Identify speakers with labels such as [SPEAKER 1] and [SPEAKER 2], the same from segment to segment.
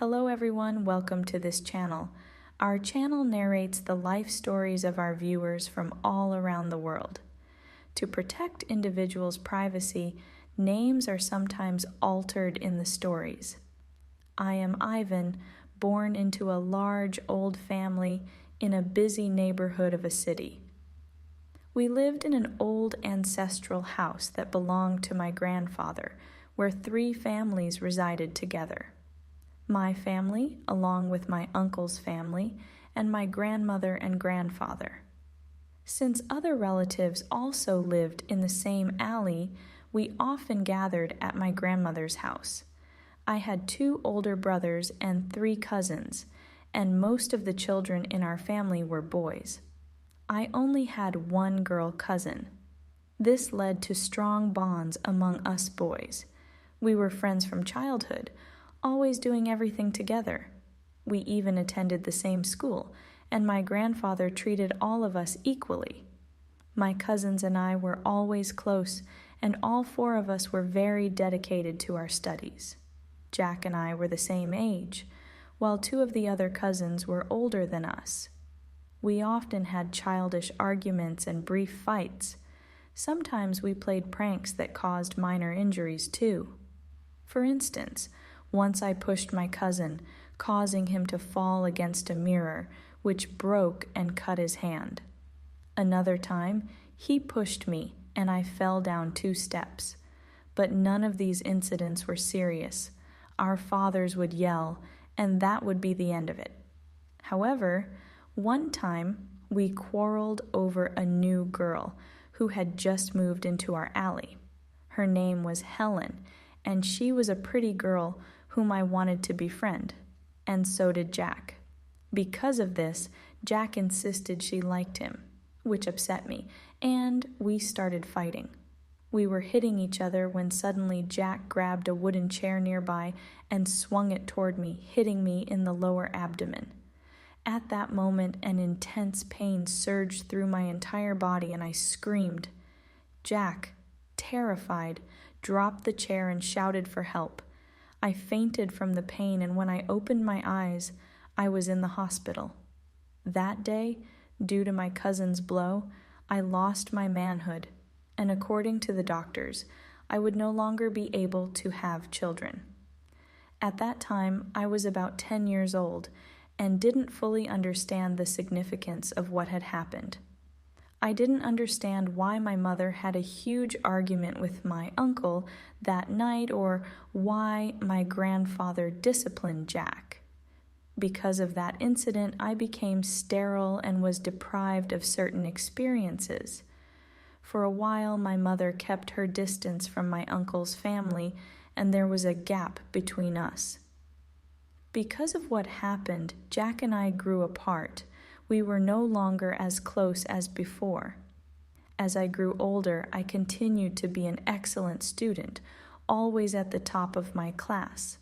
[SPEAKER 1] Hello everyone, welcome to this channel. Our channel narrates the life stories of our viewers from all around the world. To protect individuals' privacy, names are sometimes altered in the stories. I am Ivan, born into a large old family in a busy neighborhood of a city. We lived in an old ancestral house that belonged to my grandfather, where 3 families resided together. My family, along with my uncle's family, and my grandmother and grandfather. Since other relatives also lived in the same alley, we often gathered at my grandmother's house. I had 2 older brothers and 3 cousins, and most of the children in our family were boys. I only had 1 girl cousin. This led to strong bonds among us boys. We were friends from childhood, always doing everything together. We even attended the same school, and my grandfather treated all of us equally. My cousins and I were always close, and all 4 of us were very dedicated to our studies. Jack and I were the same age, while 2 of the other cousins were older than us. We often had childish arguments and brief fights. Sometimes we played pranks that caused minor injuries too. For instance, once I pushed my cousin, causing him to fall against a mirror, which broke and cut his hand. Another time, he pushed me and I fell down 2 steps. But none of these incidents were serious. Our fathers would yell, and that would be the end of it. However, one time, we quarreled over a new girl who had just moved into our alley. Her name was Helen, and she was a pretty girl whom I wanted to befriend, and so did Jack. Because of this, Jack insisted she liked him, which upset me, and we started fighting. We were hitting each other when suddenly Jack grabbed a wooden chair nearby and swung it toward me, hitting me in the lower abdomen. At that moment, an intense pain surged through my entire body and I screamed. Jack, terrified, dropped the chair and shouted for help. I fainted from the pain, and when I opened my eyes, I was in the hospital. That day, due to my cousin's blow, I lost my manhood, and according to the doctors, I would no longer be able to have children. At that time, I was about 10 years old and didn't fully understand the significance of what had happened. I didn't understand why my mother had a huge argument with my uncle that night or why my grandfather disciplined Jack. Because of that incident, I became sterile and was deprived of certain experiences. For a while, my mother kept her distance from my uncle's family, and there was a gap between us. Because of what happened, Jack and I grew apart. We were no longer as close as before. As I grew older, I continued to be an excellent student, always at the top of my class.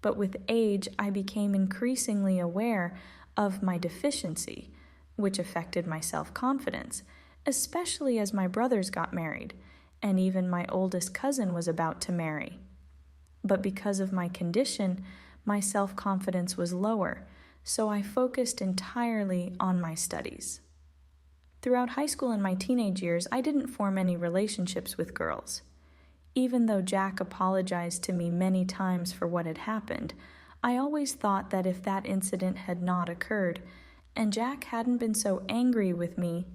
[SPEAKER 1] But with age, I became increasingly aware of my deficiency, which affected my self-confidence, especially as my brothers got married, and even my oldest cousin was about to marry. But because of my condition, my self-confidence was lower, so I focused entirely on my studies. Throughout high school and my teenage years, I didn't form any relationships with girls. Even though Jack apologized to me many times for what had happened, I always thought that if that incident had not occurred, and Jack hadn't been so angry with me,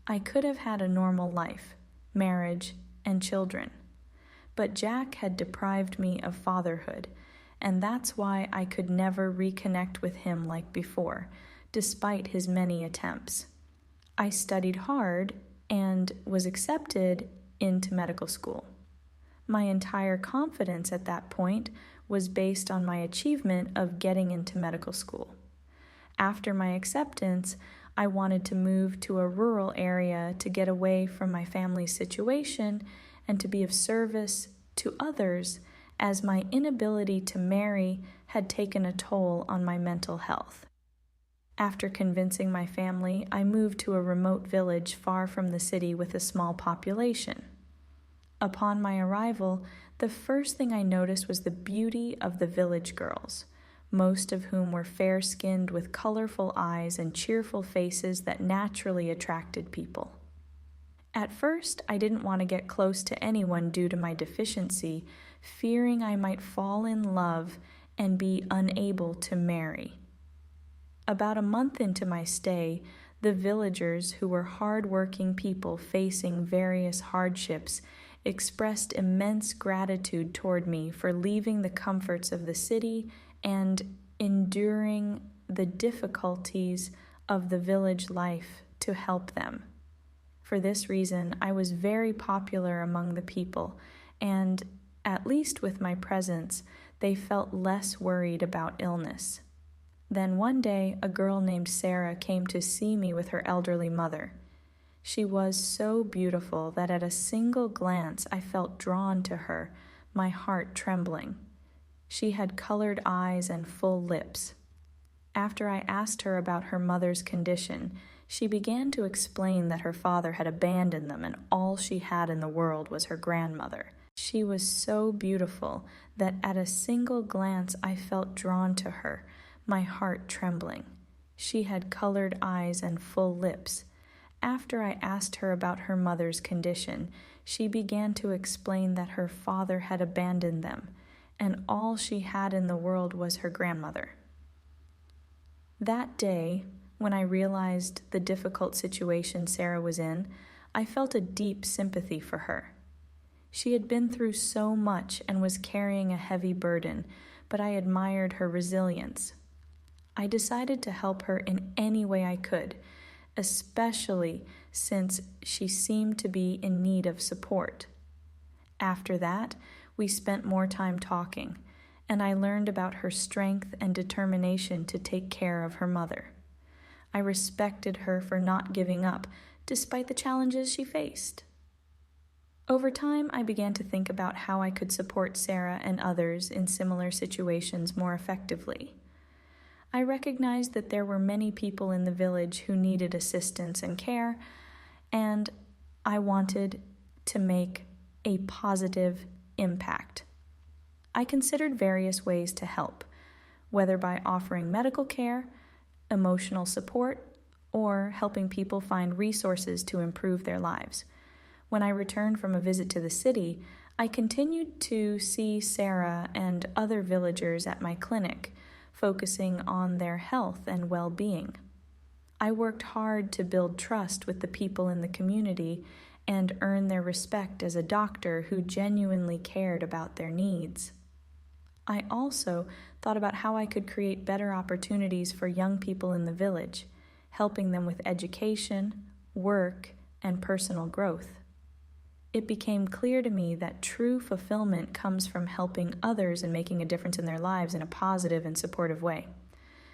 [SPEAKER 1] I could have had a normal life, marriage, and children. But Jack had deprived me of fatherhood, and that's why I could never reconnect with him like before, despite his many attempts. I studied hard and was accepted into medical school. My entire confidence at that point was based on my achievement of getting into medical school. After my acceptance, I wanted to move to a rural area to get away from my family's situation and to be of service to others, as my inability to marry had taken a toll on my mental health. After convincing my family, I moved to a remote village far from the city with a small population. Upon my arrival, the first thing I noticed was the beauty of the village girls. most of whom were fair-skinned with colorful eyes and cheerful faces that naturally attracted people. At first, I didn't want to get close to anyone due to my deficiency, fearing I might fall in love and be unable to marry. About a month into my stay, the villagers, who were hard-working people facing various hardships, expressed immense gratitude toward me for leaving the comforts of the city and enduring the difficulties of the village life to help them. For this reason, I was very popular among the people, and, at least with my presence, they felt less worried about illness. Then one day, a girl named Sarah came to see me with her elderly mother. She was so beautiful that at a single glance I felt drawn to her, my heart trembling. She had colored eyes and full lips. After I asked her about her mother's condition, she began to explain that her father had abandoned them and all she had in the world was her grandmother. She was so beautiful that at a single glance I felt drawn to her, my heart trembling. She had colored eyes and full lips. After I asked her about her mother's condition, she began to explain that her father had abandoned them, and all she had in the world was her grandmother. That day, when I realized the difficult situation Sarah was in, I felt a deep sympathy for her. She had been through so much and was carrying a heavy burden, but I admired her resilience. I decided to help her in any way I could, especially since she seemed to be in need of support. After that, we spent more time talking, and I learned about her strength and determination to take care of her mother. I respected her for not giving up, despite the challenges she faced. Over time, I began to think about how I could support Sarah and others in similar situations more effectively. I recognized that there were many people in the village who needed assistance and care, and I wanted to make a positive impact. I considered various ways to help, whether by offering medical care, emotional support, or helping people find resources to improve their lives. When I returned from a visit to the city, I continued to see Sarah and other villagers at my clinic, focusing on their health and well-being. I worked hard to build trust with the people in the community and earn their respect as a doctor who genuinely cared about their needs. I also thought about how I could create better opportunities for young people in the village, helping them with education, work, and personal growth. It became clear to me that true fulfillment comes from helping others and making a difference in their lives in a positive and supportive way.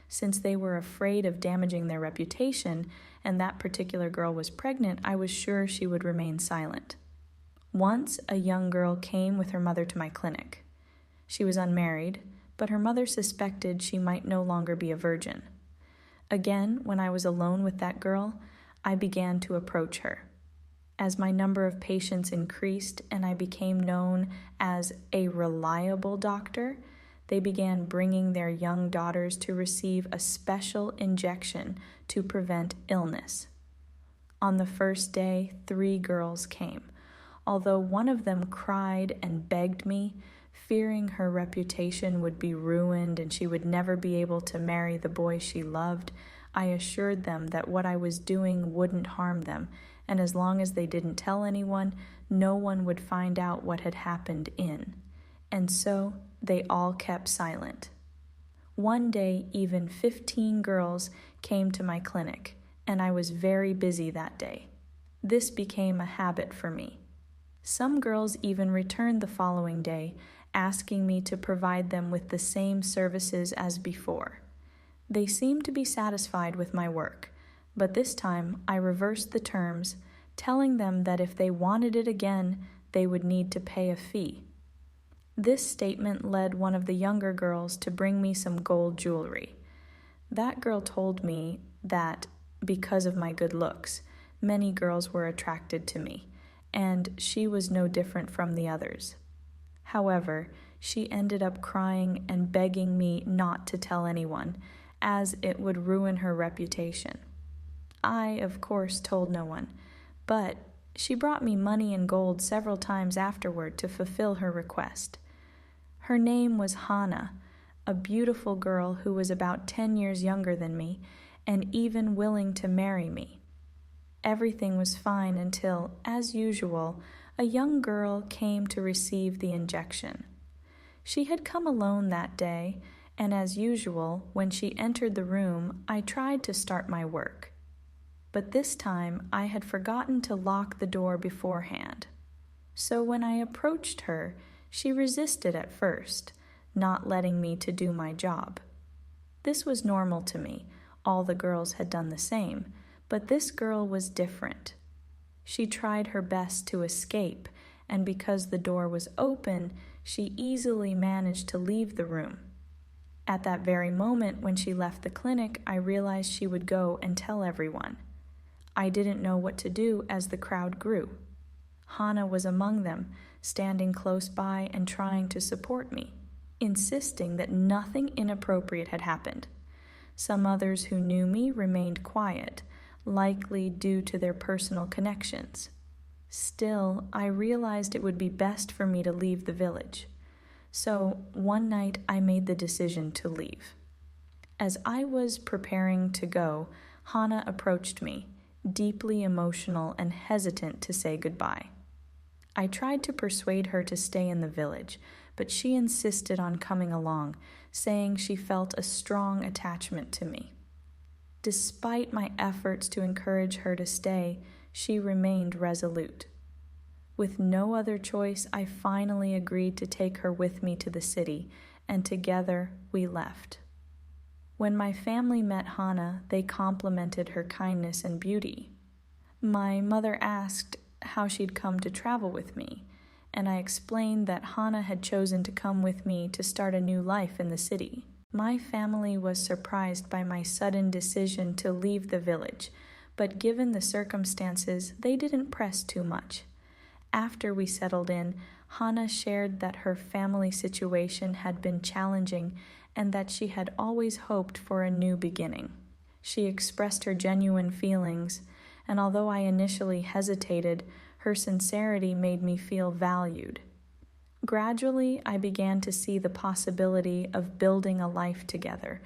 [SPEAKER 1] Since they were afraid of damaging their reputation, and that particular girl was pregnant, I was sure she would remain silent. Once, a young girl came with her mother to my clinic. She was unmarried, but her mother suspected she might no longer be a virgin. Again, when I was alone with that girl, I began to approach her. As my number of patients increased and I became known as a reliable doctor, they began bringing their young daughters to receive a special injection to prevent illness. On the first day, 3 girls came. Although one of them cried and begged me, fearing her reputation would be ruined and she would never be able to marry the boy she loved, I assured them that what I was doing wouldn't harm them, and as long as they didn't tell anyone, no one would find out what had happened in. And so they all kept silent. One day, even 15 girls came to my clinic, and I was very busy that day. This became a habit for me. Some girls even returned the following day, asking me to provide them with the same services as before. They seemed to be satisfied with my work, but this time I reversed the terms, telling them that if they wanted it again, they would need to pay a fee. This statement led one of the younger girls to bring me some gold jewelry. That girl told me that, because of my good looks, many girls were attracted to me, and she was no different from the others. However, she ended up crying and begging me not to tell anyone, as it would ruin her reputation. I, of course, told no one, but she brought me money and gold several times afterward to fulfill her request. Her name was Hannah, a beautiful girl who was about 10 years younger than me and even willing to marry me. Everything was fine until, as usual, a young girl came to receive the injection. She had come alone that day, and as usual, when she entered the room, I tried to start my work. But this time, I had forgotten to lock the door beforehand. So when I approached her, she resisted at first, not letting me to do my job. This was normal to me. All the girls had done the same, but this girl was different. She tried her best to escape, and because the door was open, she easily managed to leave the room. At that very moment when she left the clinic, I realized she would go and tell everyone. I didn't know what to do as the crowd grew. Hannah was among them, standing close by and trying to support me, insisting that nothing inappropriate had happened. Some others who knew me remained quiet, likely due to their personal connections. Still, I realized it would be best for me to leave the village. So, one night I made the decision to leave. As I was preparing to go, Hannah approached me, deeply emotional and hesitant to say goodbye. I tried to persuade her to stay in the village, but she insisted on coming along, saying she felt a strong attachment to me. Despite my efforts to encourage her to stay, she remained resolute. With no other choice, I finally agreed to take her with me to the city, and together we left. When my family met Hannah, they complimented her kindness and beauty. My mother asked how she'd come to travel with me, and I explained that Hannah had chosen to come with me to start a new life in the city. My family was surprised by my sudden decision to leave the village, but given the circumstances, they didn't press too much. After we settled in, Hannah shared that her family situation had been challenging and that she had always hoped for a new beginning. She expressed her genuine feelings, and although I initially hesitated, her sincerity made me feel valued. Gradually, I began to see the possibility of building a life together,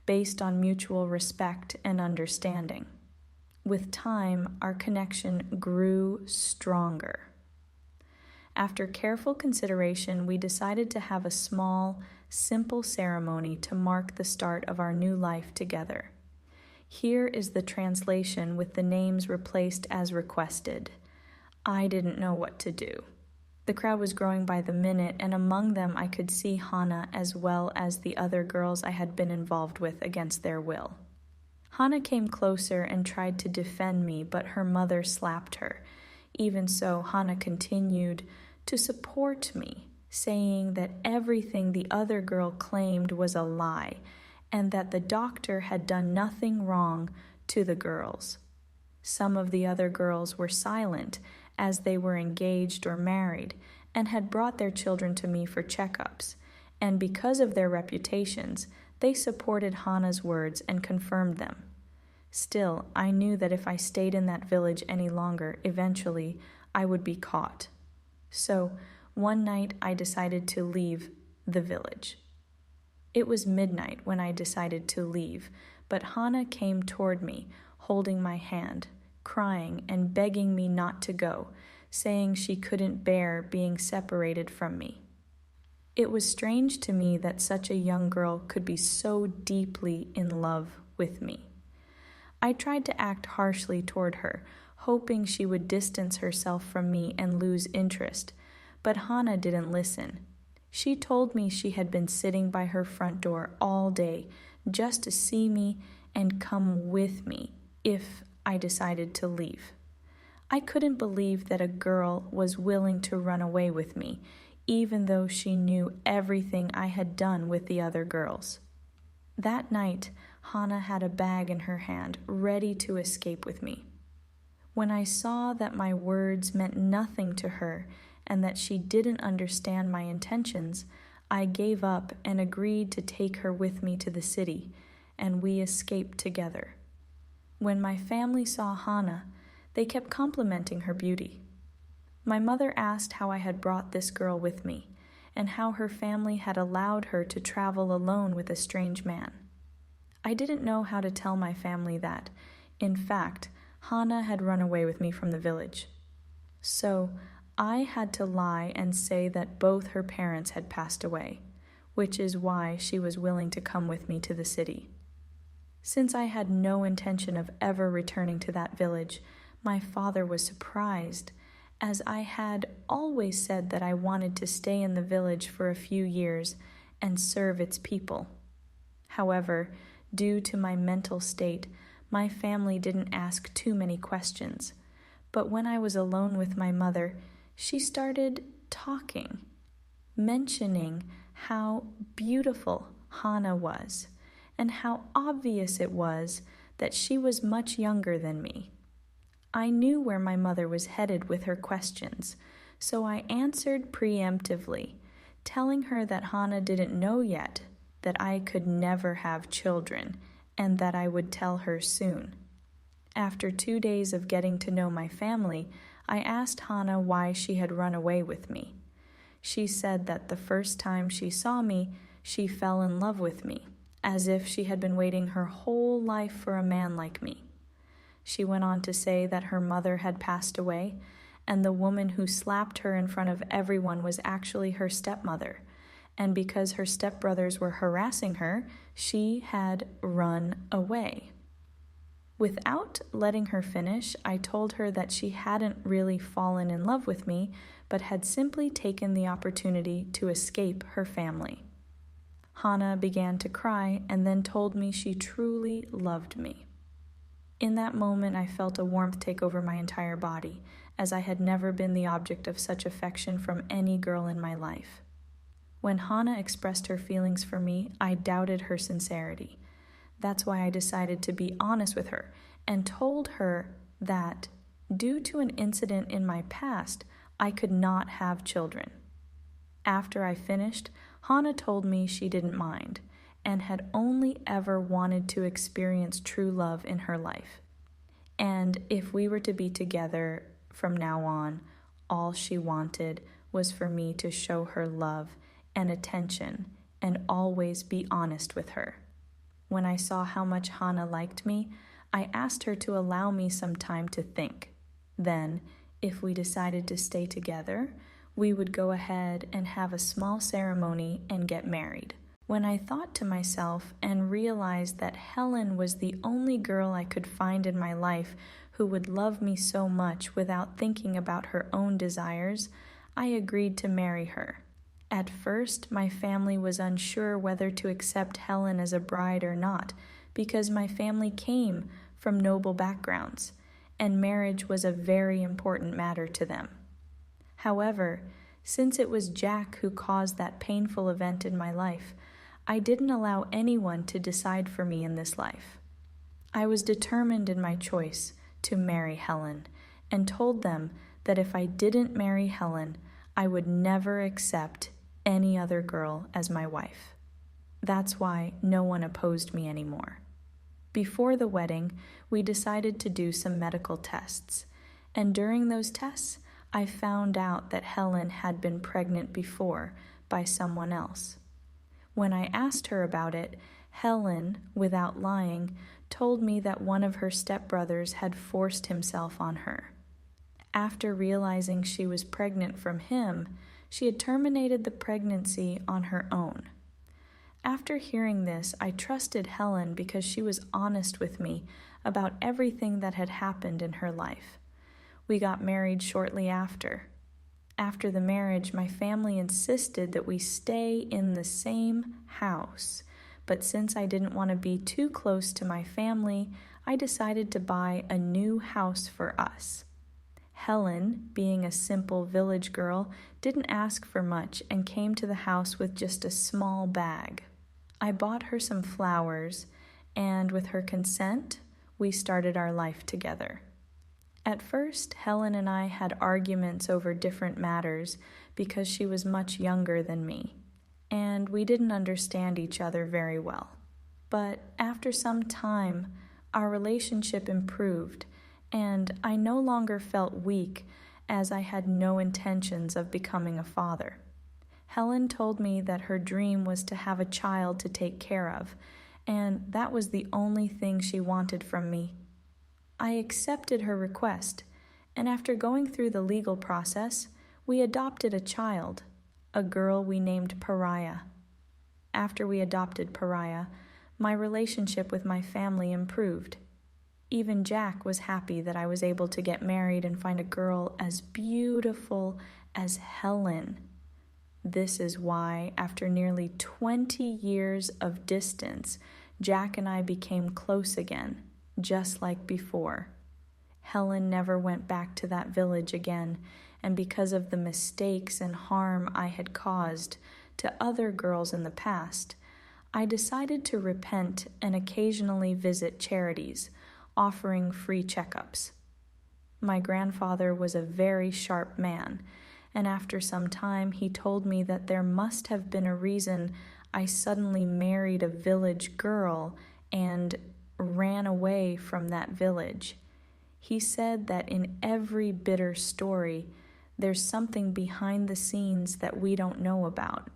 [SPEAKER 1] based on mutual respect and understanding. With time, our connection grew stronger. After careful consideration, we decided to have a small, simple ceremony to mark the start of our new life together. Here is the translation with the names replaced as requested. I didn't know what to do. The crowd was growing by the minute, and among them I could see Hannah as well as the other girls I had been involved with against their will. Hannah came closer and tried to defend me, but her mother slapped her. Even so, Hannah continued to support me, saying that everything the other girl claimed was a lie, and that the doctor had done nothing wrong to the girls. Some of the other girls were silent, as they were engaged or married, and had brought their children to me for checkups, and because of their reputations, they supported Hannah's words and confirmed them. Still, I knew that if I stayed in that village any longer, eventually I would be caught. So, one night I decided to leave the village. It was midnight when I decided to leave, but Hannah came toward me, holding my hand, crying and begging me not to go, saying she couldn't bear being separated from me. It was strange to me that such a young girl could be so deeply in love with me. I tried to act harshly toward her, hoping she would distance herself from me and lose interest, but Hannah didn't listen. She told me she had been sitting by her front door all day just to see me and come with me if I decided to leave. I couldn't believe that a girl was willing to run away with me, even though she knew everything I had done with the other girls. That night, Hannah had a bag in her hand, ready to escape with me. When I saw that my words meant nothing to her and that she didn't understand my intentions, I gave up and agreed to take her with me to the city, and we escaped together. When my family saw Hannah, they kept complimenting her beauty. My mother asked how I had brought this girl with me, and how her family had allowed her to travel alone with a strange man. I didn't know how to tell my family that, in fact, Hannah had run away with me from the village. So I had to lie and say that both her parents had passed away, which is why she was willing to come with me to the city. Since I had no intention of ever returning to that village, my father was surprised, as I had always said that I wanted to stay in the village for a few years and serve its people. However, due to my mental state, my family didn't ask too many questions. But when I was alone with my mother, she started talking, mentioning how beautiful Hannah was, and how obvious it was that she was much younger than me. I knew where my mother was headed with her questions, so I answered preemptively, telling her that Hannah didn't know yet that I could never have children, and that I would tell her soon. After 2 days of getting to know my family, I asked Hannah why she had run away with me. She said that the first time she saw me, she fell in love with me, as if she had been waiting her whole life for a man like me. She went on to say that her mother had passed away, and the woman who slapped her in front of everyone was actually her stepmother, and because her stepbrothers were harassing her, she had run away. Without letting her finish, I told her that she hadn't really fallen in love with me, but had simply taken the opportunity to escape her family. Hannah began to cry and then told me she truly loved me. In that moment, I felt a warmth take over my entire body, as I had never been the object of such affection from any girl in my life. When Hannah expressed her feelings for me, I doubted her sincerity. That's why I decided to be honest with her and told her that, due to an incident in my past, I could not have children. After I finished, Hannah told me she didn't mind and had only ever wanted to experience true love in her life. And if we were to be together from now on, all she wanted was for me to show her love and attention and always be honest with her. When I saw how much Hannah liked me, I asked her to allow me some time to think. Then, if we decided to stay together, we would go ahead and have a small ceremony and get married. When I thought to myself and realized that Helen was the only girl I could find in my life who would love me so much without thinking about her own desires, I agreed to marry her. At first, my family was unsure whether to accept Helen as a bride or not, because my family came from noble backgrounds, and marriage was a very important matter to them. However, since it was Jack who caused that painful event in my life, I didn't allow anyone to decide for me in this life. I was determined in my choice to marry Helen, and told them that if I didn't marry Helen, I would never accept any other girl as my wife. That's why no one opposed me anymore. Before the wedding, we decided to do some medical tests, and during those tests, I found out that Helen had been pregnant before by someone else. When I asked her about it, Helen, without lying, told me that one of her stepbrothers had forced himself on her. After realizing she was pregnant from him, she had terminated the pregnancy on her own. After hearing this, I trusted Helen because she was honest with me about everything that had happened in her life. We got married shortly after. After the marriage, my family insisted that we stay in the same house, but since I didn't want to be too close to my family, I decided to buy a new house for us. Helen, being a simple village girl, didn't ask for much and came to the house with just a small bag. I bought her some flowers, and with her consent, we started our life together. At first, Helen and I had arguments over different matters because she was much younger than me, and we didn't understand each other very well. But after some time, our relationship improved, and I no longer felt weak, as I had no intentions of becoming a father. Helen told me that her dream was to have a child to take care of, and that was the only thing she wanted from me. I accepted her request, and after going through the legal process, we adopted a child, a girl we named Pariah. After we adopted Pariah, my relationship with my family improved. Even Jack was happy that I was able to get married and find a girl as beautiful as Helen. This is why, after nearly 20 years of distance, Jack and I became close again, just like before. Helen never went back to that village again, and because of the mistakes and harm I had caused to other girls in the past, I decided to repent and occasionally visit charities, offering free checkups. My grandfather was a very sharp man, and after some time he told me that there must have been a reason I suddenly married a village girl and ran away from that village. He said that in every bitter story, there's something behind the scenes that we don't know about.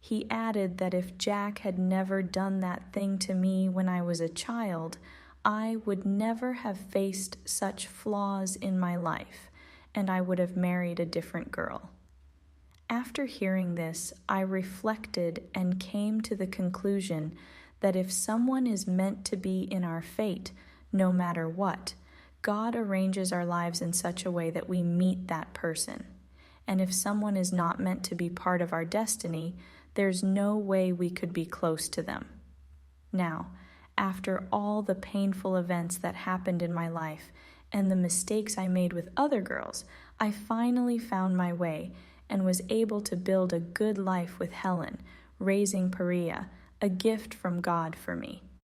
[SPEAKER 1] He added that if Jack had never done that thing to me when I was a child, I would never have faced such flaws in my life, and I would have married a different girl. After hearing this, I reflected and came to the conclusion that if someone is meant to be in our fate, no matter what, God arranges our lives in such a way that we meet that person. And if someone is not meant to be part of our destiny, there's no way we could be close to them. Now, after all the painful events that happened in my life and the mistakes I made with other girls, I finally found my way and was able to build a good life with Helen, raising Pariah, a gift from God for me.